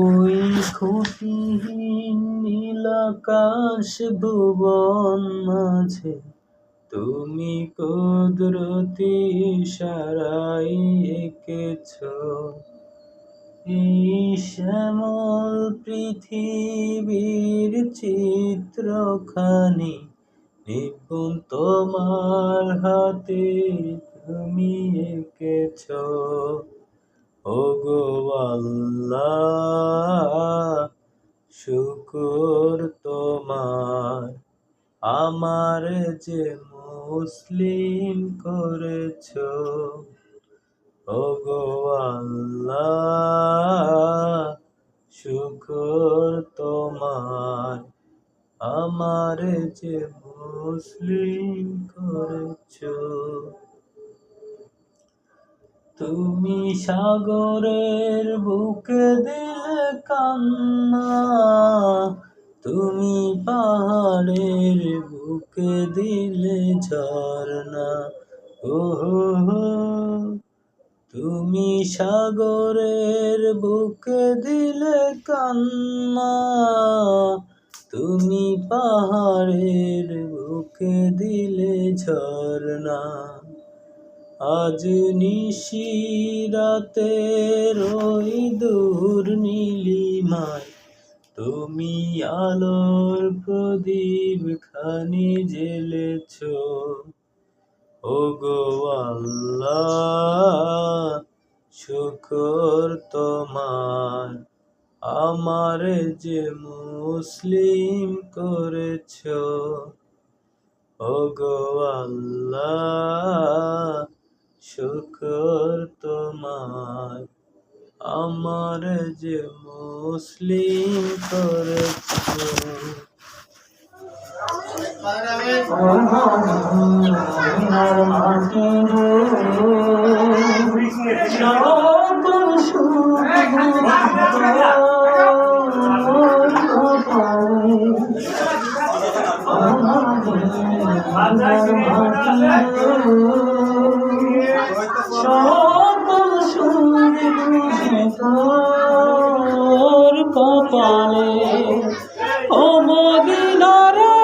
ওই খুঁটিহীন নীল আকাশ ভুবন মাঝে তুমি কুদরতি ইশারায় এঁকেছ এই শ্যামল পৃথিবীর চিত্রখানি নিপুণ তোমার হাতে তুমি এঁকেছ। ওগো আল্লাহ, শুকর তোমার, আমার যে মুসলিম করেছ। ওগো আল্লাহ, শুকর তোমার, আমার যে মুসলিম করেছ। তুমি সাগরের বুকে দিলে কান্না, তুমি পাহাড়ের বুকে দিলে ঝরনা। ওহো, তুমি সাগরের বুকে দিলে কান্না, তুমি পাহাড়ের বুকে দিলে ঝরনা। আজ নিশিরাতের ওই দূর নীলিমায় তুমি আলোর প্রদীপ খানি জ্বেলেছ। ওগো আল্লাহ, শুকর তোমার, আমার যে মুসলিম করেছ। ওগো আল্লাহ, শুকর তোমার, আমার যে মুসলিম করেছ। তোর কপালে ও মদিনারে,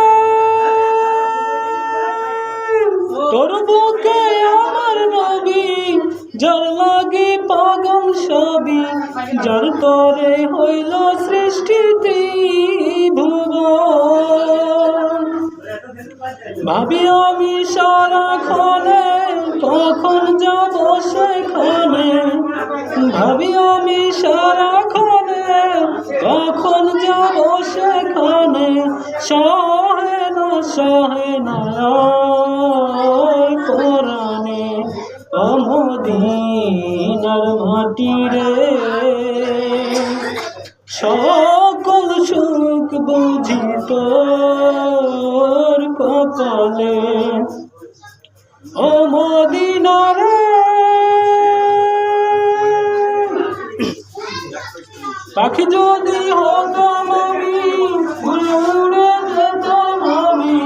তোর বুকে আমার নবী, যার লাগে পাগল সবই, যার তরে হইল সৃষ্টি ত্রিভুবন। ভাবি আমি সারাক্ষণে কখন যাব সেখানে, ভাবি আমি সারাক্ষণে কখন যাব সেখানে। সহে না কোরআনে ও মদিনার মাটি রে, সকল সুখ বুঝি তোর কপালে ও মদিনারে। পাখি যদি হতাম আমি, উড়ে যেতাম আমি,